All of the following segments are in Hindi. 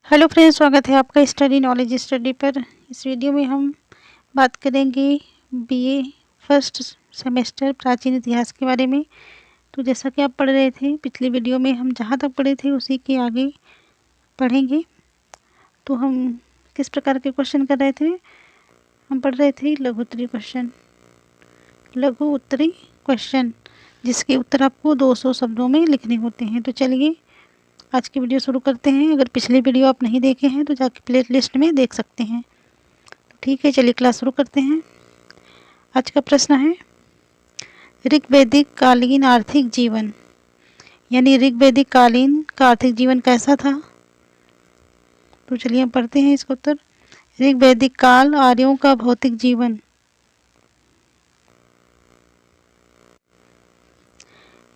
हेलो फ्रेंड्स, स्वागत है आपका स्टडी नॉलेज स्टडी पर। इस वीडियो में हम बात करेंगे बीए फर्स्ट सेमेस्टर प्राचीन इतिहास के बारे में। तो जैसा कि आप पढ़ रहे थे पिछली वीडियो में, हम जहाँ तक पढ़े थे उसी के आगे पढ़ेंगे। तो हम किस प्रकार के क्वेश्चन कर रहे थे? हम पढ़ रहे थे लघु उत्तरीय क्वेश्चन, लघु उत्तरीय क्वेश्चन जिसके उत्तर आपको 200 शब्दों में लिखने होते हैं। तो चलिए आज की वीडियो शुरू करते हैं। अगर पिछली वीडियो आप नहीं देखे हैं तो जाके प्ले लिस्ट में देख सकते हैं। तो ठीक है, चलिए क्लास शुरू करते हैं। आज का प्रश्न है ऋग्वैदिक कालीन आर्थिक जीवन, यानी ऋग्वैदिक कालीन का आर्थिक जीवन कैसा था? तो चलिए हम पढ़ते हैं इसका उत्तर। ऋग्वैदिक काल आर्यों का भौतिक जीवन।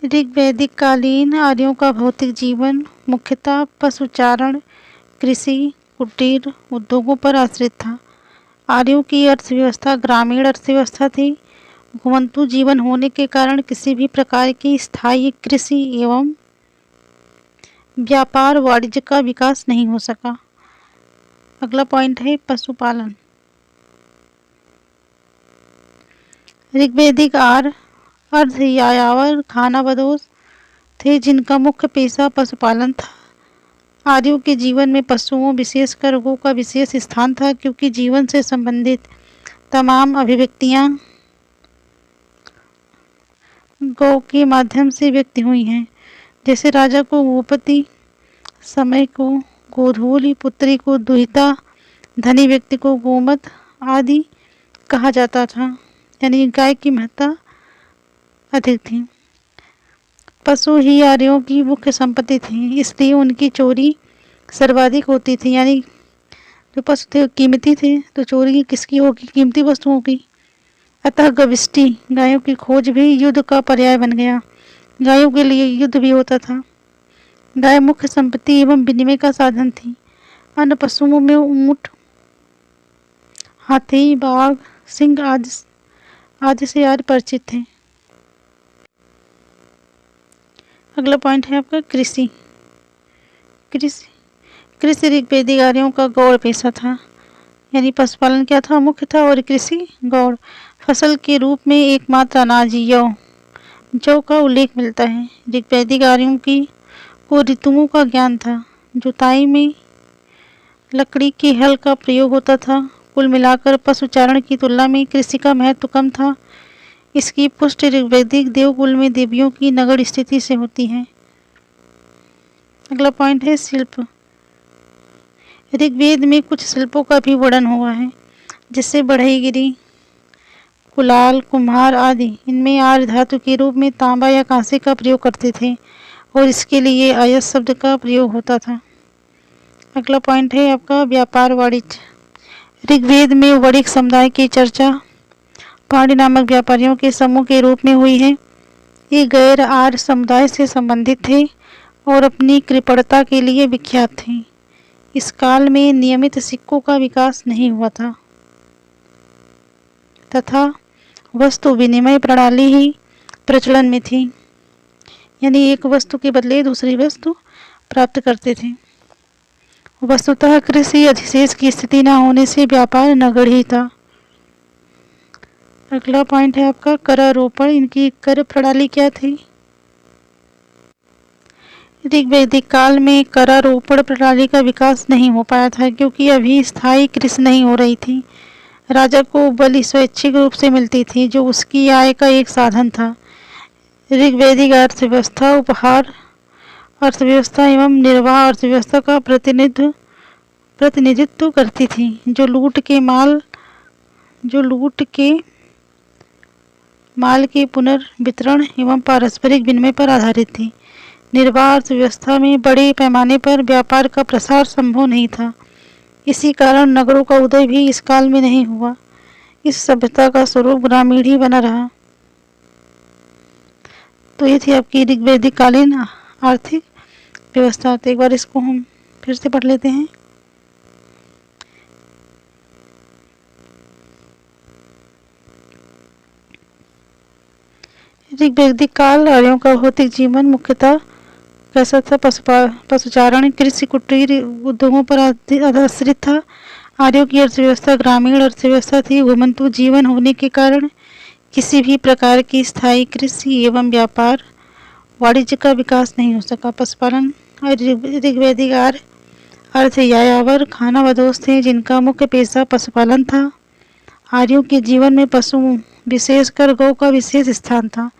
ऋग्वैदिक कालीन आर्यों का भौतिक जीवन मुख्यतः पशुचारण, कृषि, कुटीर उद्योगों पर आश्रित था। आर्यों की अर्थव्यवस्था ग्रामीण अर्थव्यवस्था थी। घुमंतु जीवन होने के कारण किसी भी प्रकार की स्थायी कृषि एवं व्यापार वाणिज्य का विकास नहीं हो सका। अगला पॉइंट है पशुपालन। ऋग्वैदिक अर्ध यायावर खानाबदोश थे जिनका मुख्य पेशा पशुपालन था। आर्यों के जीवन में पशुओं विशेषकर गौ का विशेष स्थान था, क्योंकि जीवन से संबंधित तमाम अभिव्यक्तियां गौ के माध्यम से व्यक्त हुई हैं। जैसे राजा को गोपति, समय को गोधूली, पुत्री को दुहिता, धनी व्यक्ति को गोमत आदि कहा जाता था, यानी गाय की महत्ता अधिक थी। पशु ही आर्यों की मुख्य संपत्ति थी, इसलिए उनकी चोरी सर्वाधिक होती थी। यानी जो पशु थे कीमती थे, तो चोरी किसकी होगी? कीमती वस्तुओं की। अतः गविष्टि गायों की खोज भी युद्ध का पर्याय बन गया। गायों के लिए युद्ध भी होता था। गाय मुख्य संपत्ति एवं विनिमय का साधन थी। अन्य पशुओं में ऊंट, हाथी, बाघ, सिंह आदि से आर्य परिचित थे। अगला पॉइंट है आपका कृषि। कृषि ऋग्वैदिक आर्यों का गौड़ पेशा था, यानी पशुपालन क्या था? मुख्य था, और कृषि गौड़। फसल के रूप में एकमात्र अनाज जौ का उल्लेख मिलता है। ऋग्वैदिक आर्यों को ऋतुओं का ज्ञान था। जुताई में लकड़ी के हल का प्रयोग होता था। कुल मिलाकर पशुचारण की तुलना में कृषि का महत्व कम था। इसकी पुष्टि ऋग्वैदिक देवकुल में देवियों की नगण्य स्थिति से होती है। अगला पॉइंट है शिल्प। ऋग्वेद में कुछ शिल्पों का भी वर्णन हुआ है, जिससे बढ़ईगिरी, कुलाल, कुम्हार आदि। इनमें आर्य धातु के रूप में तांबा या कांसे का प्रयोग करते थे, और इसके लिए अयस शब्द का प्रयोग होता था। अगला पॉइंट है आपका व्यापार वाणिज्य। ऋग्वेद में वणिक समुदाय की चर्चा पांड्य नामक व्यापारियों के समूह के रूप में हुई है। ये गैर आर्य समुदाय से संबंधित थे और अपनी कृपणता के लिए विख्यात थे। इस काल में नियमित सिक्कों का विकास नहीं हुआ था तथा वस्तु विनिमय प्रणाली ही प्रचलन में थी, यानी एक वस्तु के बदले दूसरी वस्तु प्राप्त करते थे। वस्तुतः कृषि अधिशेष की स्थिति न होने से व्यापार नगण्य ही था। अगला पॉइंट है आपका करारोपण। इनकी कर प्रणाली क्या थी? ऋग्वैदिक काल में करारोपण प्रणाली का विकास नहीं हो पाया था, क्योंकि अभी स्थायी कृषि नहीं हो रही थी। राजा को बलि स्वैच्छिक रूप से मिलती थी, जो उसकी आय का एक साधन था। ऋग्वैदिक अर्थव्यवस्था उपहार अर्थव्यवस्था एवं निर्वाह अर्थव्यवस्था का प्रतिनिधित्व करती थी, जो लूट के माल के पुनर्वितरण एवं पारस्परिक विनिमय पर आधारित थी। निर्वाह अर्थव्यवस्था में बड़े पैमाने पर व्यापार का प्रसार संभव नहीं था। इसी कारण नगरों का उदय भी इस काल में नहीं हुआ। इस सभ्यता का स्वरूप ग्रामीण ही बना रहा। तो ये थी आपकी ऋग्वैदिक कालीन आर्थिक व्यवस्था। तो एक बार इसको हम फिर से पढ़ लेते हैं। ऋग्वैदिक काल आर्यों का भौतिक जीवन मुख्यतः कैसा था? पशुचारण, कृषि, कुटीर उद्योगों पर आधारित था। आर्यों की अर्थव्यवस्था ग्रामीण अर्थव्यवस्था थी। घुमंतु जीवन होने के कारण किसी भी प्रकार की स्थायी कृषि एवं व्यापार वाणिज्य का विकास नहीं हो सका। पशुपालन, ऋग्वैदिक अर्थ यायावर खानाबदोश थे जिनका मुख्य पेशा पशुपालन था। आर्यों के जीवन में पशु, विशेषकर गौ का विशेष स्थान था,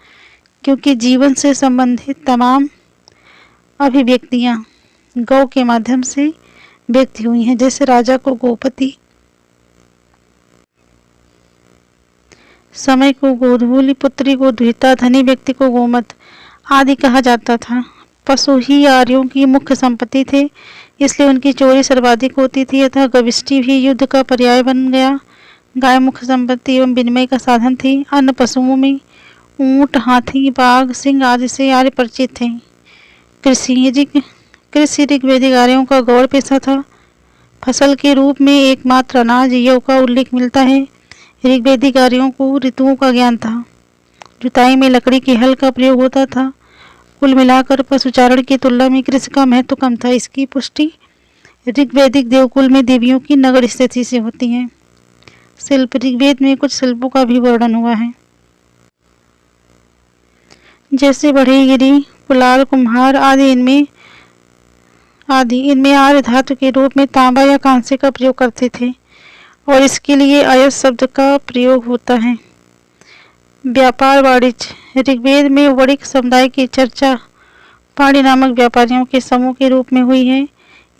क्योंकि जीवन से संबंधित तमाम अभिव्यक्तियां गौ के माध्यम से व्यक्त हुई हैं। जैसे राजा को गोपति, समय को गोधूलि, पुत्री को द्विता, धनी व्यक्ति को गोमत आदि कहा जाता था। पशु ही आर्यों की मुख्य संपत्ति थे, इसलिए उनकी चोरी सर्वाधिक होती थी। अतः गविष्टि भी युद्ध का पर्याय बन गया। गाय मुख्य संपत्ति एवं विनिमय का साधन थी। अन्य पशुओं में ऊंट, हाथी, बाघ, सिंह आदि से आर्य परिचित थे। कृषि ऋग्वैदिक आर्यों का गौड़ पेशा था। फसल के रूप में एकमात्र अनाज यव का उल्लेख मिलता है। ऋग्वैदिक आर्यों को ऋतुओं का ज्ञान था। जुताई में लकड़ी के हल का प्रयोग होता था। कुल मिलाकर पशुचारण की तुलना में कृषि का महत्व कम था। इसकी पुष्टि ऋग्वैदिक देवकुल में देवियों की नगर स्थिति से होती है। शिल्प, ऋग्वेद में कुछ शिल्पों का भी वर्णन हुआ है, जैसे बढ़ईगिरी, कुलाल, कुम्हार आदि। इनमें आर्य धातु के रूप में तांबा या कांसे का प्रयोग करते थे और इसके लिए अयस शब्द का प्रयोग होता है। व्यापार, वाणिज्य, ऋग्वेद में वणिक समुदाय की चर्चा पाणी नामक व्यापारियों के समूह के रूप में हुई है।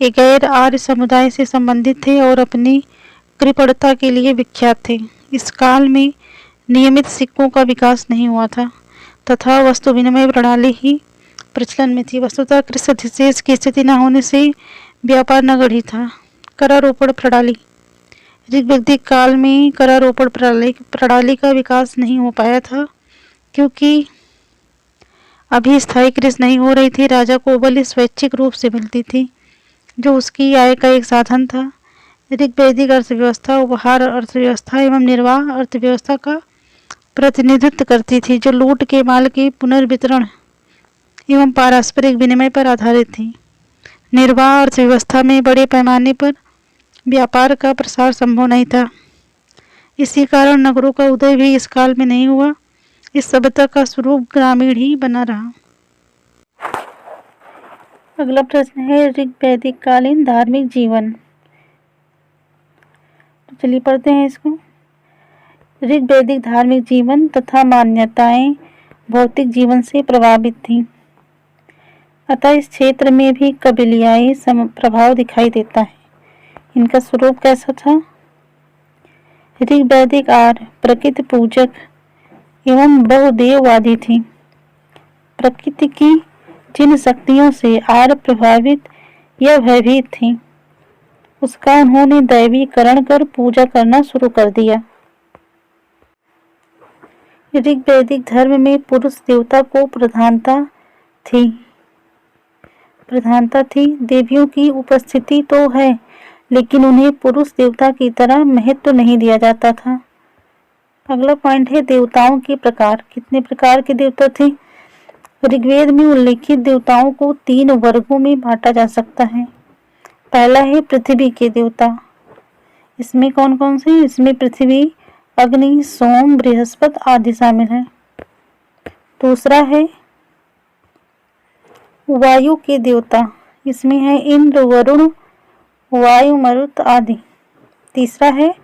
ये गैर आर्य समुदाय से संबंधित थे और अपनी कृपणता के लिए विख्यात थे। इस काल में नियमित सिक्कों का विकास नहीं हुआ था तथा वस्तु विनिमय प्रणाली ही प्रचलन में थी। वस्तुतः कृषि अधिशेष की स्थिति न होने से व्यापार नगण्य था। करारोपण प्रणाली, ऋग्वैदिक काल में करारोपण प्रणाली का विकास नहीं हो पाया था, क्योंकि अभी स्थायी कृषि नहीं हो रही थी। राजा को बलि स्वैच्छिक रूप से मिलती थी, जो उसकी आय का एक साधन था। ऋग्वैदिक अर्थव्यवस्था उपहार अर्थव्यवस्था एवं निर्वाह अर्थव्यवस्था का प्रतिनिधित्व करती थी, जो लूट के माल के पुनर्वितरण एवं पारस्परिक विनिमय पर आधारित थी। निर्वाह अर्थव्यवस्था में बड़े पैमाने पर व्यापार का प्रसार संभव नहीं था। इसी कारण नगरों का उदय भी इस काल में नहीं हुआ। इस सभ्यता का स्वरूप ग्रामीण ही बना रहा। अगला प्रश्न है ऋग्वैदिक कालीन धार्मिक जीवन। तो चलिए पढ़ते हैं इसको। ऋग्वैदिक धार्मिक जीवन तथा मान्यताएं भौतिक जीवन से प्रभावित थीं, अतः इस क्षेत्र में भी कबीलियाई प्रभाव दिखाई देता है। इनका स्वरूप कैसा था? ऋग्वैदिक आर्य प्रकृति पूजक एवं बहुदेववादी थी। प्रकृति की जिन शक्तियों से आर्य प्रभावित या भयभीत थी, उसका उन्होंने दैवीकरण कर पूजा करना शुरू कर दिया। ऋग्वैदिक धर्म में पुरुष देवता को प्रधानता थी। देवियों की उपस्थिति तो है, लेकिन उन्हें पुरुष देवता की तरह महत्व नहीं दिया जाता था। अगला पॉइंट है देवताओं के प्रकार। कितने प्रकार के देवता थे? ऋग्वेद में उल्लेखित देवताओं को 3 वर्गों में बांटा जा सकता है। पहला है पृथ्वी के देवता। इसमें कौन कौन से? इसमें पृथ्वी, अग्नि, सोम, बृहस्पति आदि शामिल है। दूसरा है वायु के देवता। इसमें है इंद्र, वरुण, वायु, मरुत आदि। तीसरा है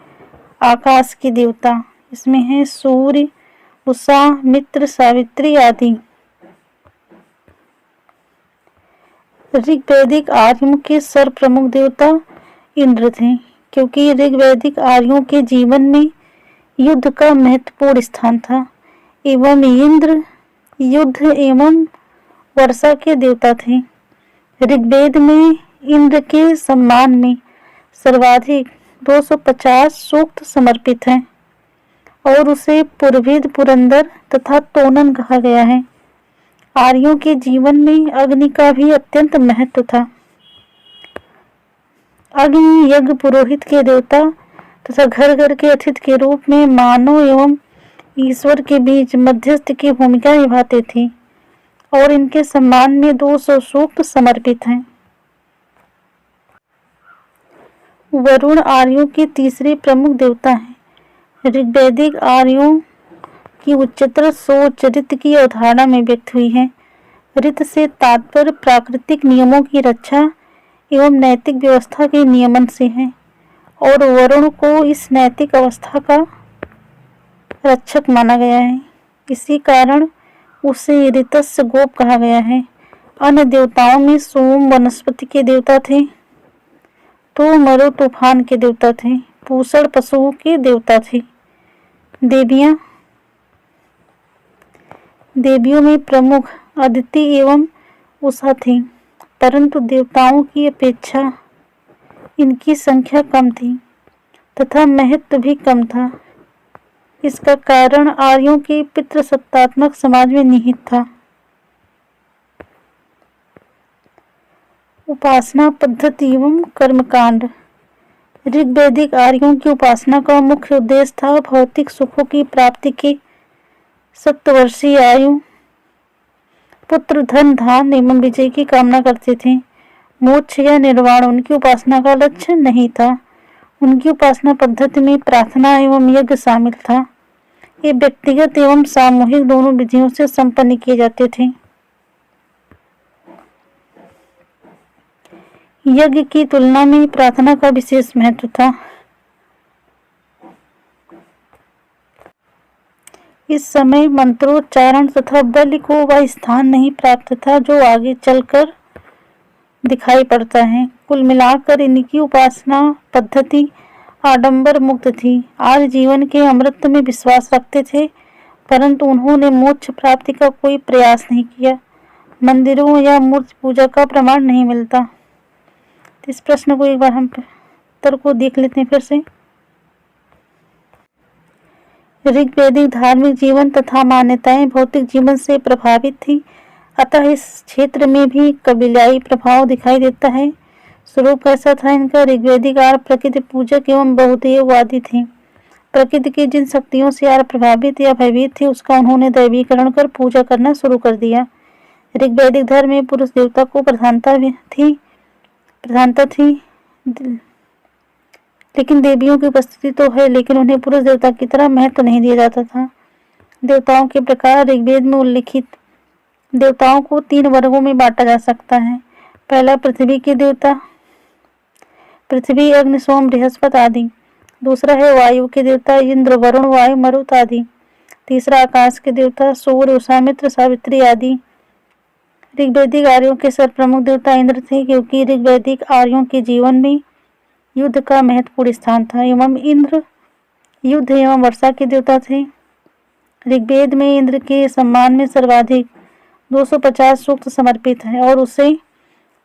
आकाश के देवता। इसमें है सूर्य, उषा, मित्र, सावित्री आदि। ऋग्वैदिक आर्यों के सर्व प्रमुख देवता इंद्र थे, क्योंकि ऋग्वैदिक आर्यों के जीवन में युद्ध का महत्वपूर्ण स्थान था एवं इंद्र युद्ध एवं वर्षा के देवता थे। ऋग्वेद में इंद्र के सम्मान में सर्वाधिक 250 सूक्त समर्पित हैं और उसे पुरभिद, पुरंदर तथा तोनन कहा गया है। आर्यों के जीवन में अग्नि का भी अत्यंत महत्व था। अग्नि यज्ञ, पुरोहित के देवता तथा घर घर के अतिथि के रूप में मानव एवं ईश्वर के बीच मध्यस्थ की भूमिका निभाते थे। और इनके सम्मान में 200 सूक्त समर्पित हैं। वरुण आर्यों के तीसरे प्रमुख देवता हैं। ऋग्वैदिक आर्यों की उच्चतर सोच ऋत की अवधारणा में व्यक्त हुई है। ऋत से तात्पर्य प्राकृतिक नियमों की रक्षा एवं नैतिक व्यवस्था के नियमन से है और वरुण को इस नैतिक अवस्था का रक्षक माना गया है। इसी कारण उसे ऋतस्य गोप कहा गया है। अन्य देवताओं में सोम वनस्पति के देवता थे, तो मरु तूफान के देवता थे, पूषण पशुओं के देवता थे। देवियों में प्रमुख अदिति एवं उषा थी, परंतु देवताओं की अपेक्षा इनकी संख्या कम थी तथा महत्व भी कम था। इसका कारण आर्यों के पितृसत्तात्मक समाज में निहित था। उपासना पद्धति एवं कर्मकांड। ऋग्वैदिक आर्यों की उपासना का मुख्य उद्देश्य था भौतिक सुखों की प्राप्ति के 7 वर्षीय आयु, पुत्र, धन, धान एवं विजय की कामना करते थे। मोक्ष या निर्वाण उनकी उपासना का लक्ष्य नहीं था। उनकी उपासना पद्धति में प्रार्थना एवं यज्ञ शामिल था। ये व्यक्तिगत एवं सामूहिक दोनों विधियों से संपन्न किए जाते थे। यज्ञ की तुलना में प्रार्थना का विशेष महत्व था। इस समय मंत्रोच्चारण तथा बलि को वह स्थान नहीं प्राप्त था जो आगे चलकर दिखाई पड़ता है। कुल मिलाकर इनकी उपासना पद्धति आडंबर मुक्त थी। आज जीवन के अमृत में विश्वास रखते थे, परंतु उन्होंने मोक्ष प्राप्ति का कोई प्रयास नहीं किया। मंदिरों या मूर्ति पूजा का प्रमाण नहीं मिलता। इस प्रश्न को एक बार हम उत्तर को देख लेते हैं फिर से। ऋग्वैदिक धार्मिक जीवन तथा मान्यताएं भौतिक जीवन से प्रभावित थी, अतः इस क्षेत्र में भी कबीलाई प्रभाव दिखाई देता है। स्वरूप कैसा था इनका? ऋग्वैदिक आर्य प्रकृति पूजक एवं बहुदेववादी थे। प्रकृति की जिन शक्तियों से आर्य प्रभावित या भयभीत थे उसका उन्होंने दैवीकरण कर पूजा करना शुरू कर दिया। ऋग्वैदिक धर्म में पुरुष देवता को प्रधानता थी, लेकिन देवियों की उपस्थिति तो है, लेकिन उन्हें पुरुष देवता की तरह महत्व नहीं दिया जाता था। देवताओं के प्रकार ऋग्वेद में उल्लिखित देवताओं को 3 वर्गों में बांटा जा सकता है। पहला पृथ्वी के देवता, पृथ्वी, अग्नि, सोम, बृहस्पति आदि। दूसरा है वायु के देवता, इंद्र, वरुण, वायु, मरुत आदि। तीसरा आकाश के देवता, सूर्य, उषा, मित्र, सावित्री आदि। ऋग्वैदिक आर्यों के सर्वप्रमुख देवता इंद्र थे, क्योंकि ऋग्वैदिक आर्यों के जीवन में युद्ध का महत्वपूर्ण स्थान था एवं इंद्र युद्ध एवं वर्षा के देवता थे। ऋग्वेद में इंद्र के सम्मान में सर्वाधिक 250 सूक्त समर्पित है और उसे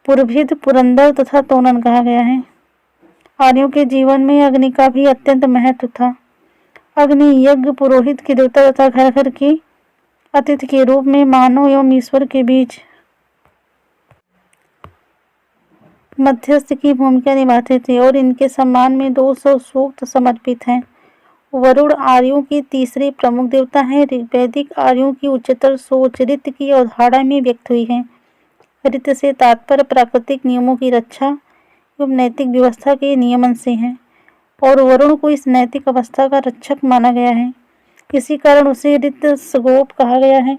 पुरभिद, पुरंदर तथा तोनन कहा गया है। आर्यों के जीवन में अग्नि का भी अत्यंत महत्व था। अग्नि यज्ञ, पुरोहित के देवता तथा घर घर के अतिथि के रूप में मानव एवं ईश्वर के बीच मध्यस्थ की भूमिका निभाते थे और इनके सम्मान में 200 सूक्त समर्पित हैं। वरुण आर्यों के तीसरे प्रमुख देवता हैं। ऋग्वैदिक आर्यों की उच्चतर सोच ऋत की अवधारणा में व्यक्त हुई है। ऋत से तात्पर्य प्राकृतिक नियमों की रक्षा एवं नैतिक व्यवस्था के नियमन से है और वरुण को इस नैतिक अवस्था का रक्षक माना गया है। इसी कारण उसे ऋतस्यगोप कहा गया है।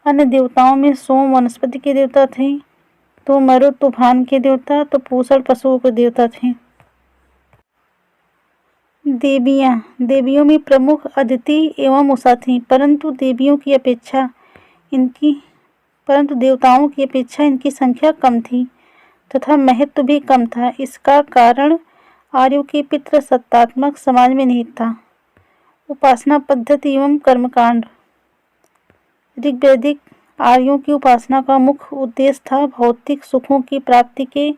अन्य देवताओं में सोम वनस्पति के देवता थे, तो मरु तूफान के देवता, तो पूषण पशुओं के देवता थे। देवियों में प्रमुख अदिति एवं उषा थी, परंतु देवताओं की अपेक्षा इनकी संख्या कम थी तथा महत्व भी कम था। इसका कारण आर्यों के पितृसत्तात्मक समाज में निहित था। उपासना पद्धति एवं कर्मकांड। ऋग्वैदिक आर्यों की उपासना का मुख्य उद्देश्य था भौतिक सुखों की प्राप्ति के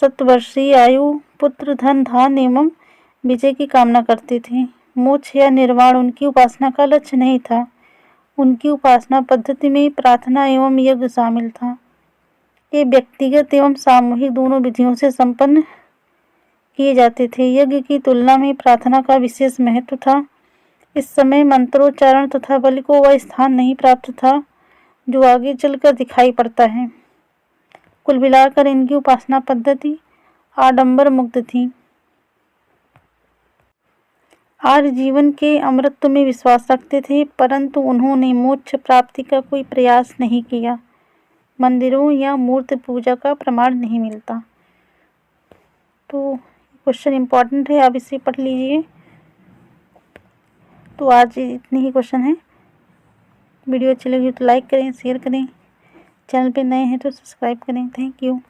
7 वर्षीय आयु, पुत्र, धन, धान एवं विजय की कामना करते थे। मोक्ष या निर्वाण उनकी उपासना का लक्ष्य नहीं था। उनकी उपासना पद्धति में प्रार्थना एवं यज्ञ शामिल था। ये व्यक्तिगत एवं सामूहिक दोनों विधियों से संपन्न किए जाते थे। यज्ञ की तुलना में प्रार्थना का विशेष महत्व था। इस समय मंत्रोच्चारण तथा बलि को वह स्थान नहीं प्राप्त था जो आगे चलकर दिखाई पड़ता है। कुल मिलाकर इनकी उपासना पद्धति आडंबर मुक्त थी। आर्य जीवन के अमरत्व में विश्वास रखते थे, परंतु उन्होंने मोक्ष प्राप्ति का कोई प्रयास नहीं किया। मंदिरों या मूर्ति पूजा का प्रमाण नहीं मिलता। तो क्वेश्चन इम्पॉर्टेंट है, आप इसे पढ़ लीजिए। तो आज इतने ही क्वेश्चन हैं। वीडियो अच्छी लगी तो लाइक करें, शेयर करें, चैनल पे नए हैं तो सब्सक्राइब करें। Thank you.